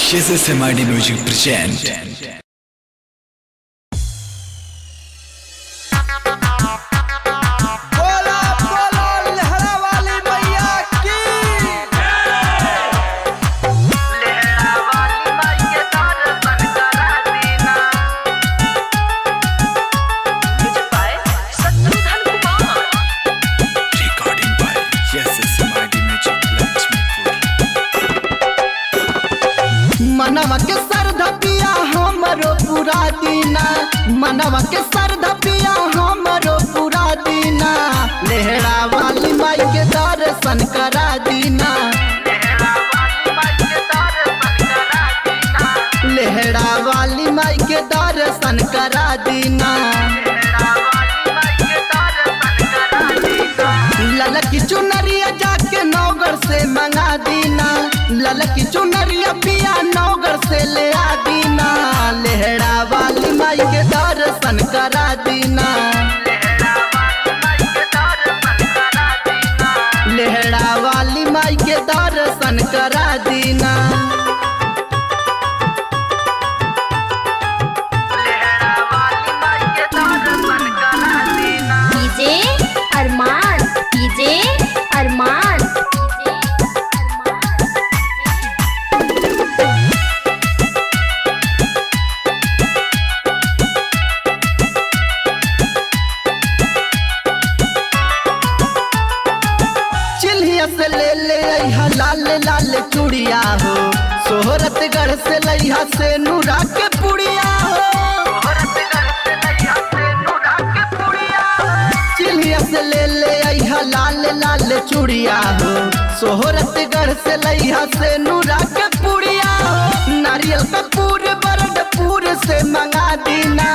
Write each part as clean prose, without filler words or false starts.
SMID Music present मनवा के सरधा पिया हमरो पूरा दीना, मनवा के सरधा पिया हमरो पूरा दीना। लेहड़ा वाली माई के दर्शन करा दीना, लेहड़ा वाली माई के दर्शन करा दीना। ललकी चुनरिया जाके नौगर से मंगा दीना, ललकी चुनरिया पिया नौगर से ले आ दीना। लेहड़ा वाली माई के दर्शन करा दीना, लेहड़ा वाली माई के दर्शन करा दीना। डीजे अरमान, डीजे अरमान। चिल्हिया से ले ले अइहा लाल लाल चूड़िया हो, सोहरतगढ़ से लइहा से नूरा के पुड़िया हो। चिल्हिया से ले ले अइहा लाल लाल चूड़िया हो, सोहरतगढ़ से लइहा से नूरा के पुड़िया हो। नारियल कपूर बरडपुर से मंगा दीना,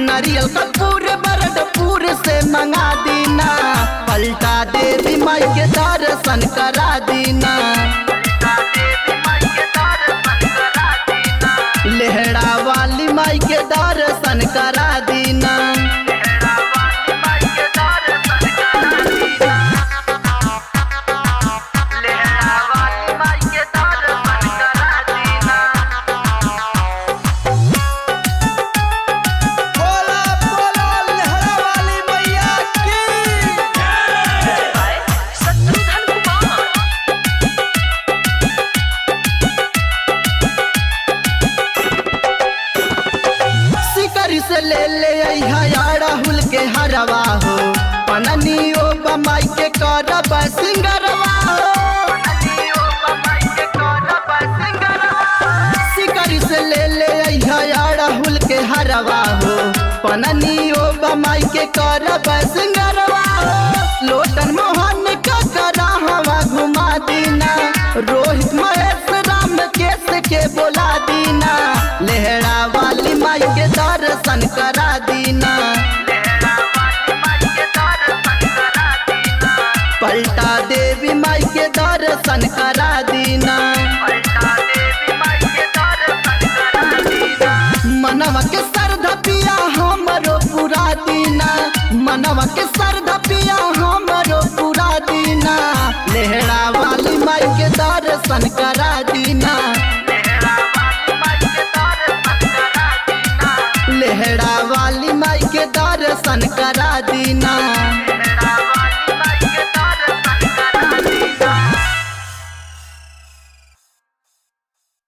नारियल कपूर बरडपुर से मंगा दीना। पलटा देवी माई के दर्शन करा दीना, लेहड़ा वाली माई के दर्शन करा दीना। से ले ले अइहा राहुल के हरवा हो, पननी ओ बमाई के करब सिंगरवा हो। सिकरी से ले ले अइहा राहुल के हरवा हो, पननी ओ बमाई के करब सिंगरवा हो। लोटन मोहन का करा हवा घुमा दीना, रोहित महेश राम केस के बोला दीना। लेहड़ा वाली माई के दर्शन करा दीना, पलटा देवी माई के दर्शन करा दीना। मनवा के सरधा पिया हमरो पूरा दीना, मनवा के सरधा पिया हमरो पूरा दीना। लेहड़ा वाली माई के दर्शन करा दीना, लेहड़ा वाली माई के दर्शन करा दीना।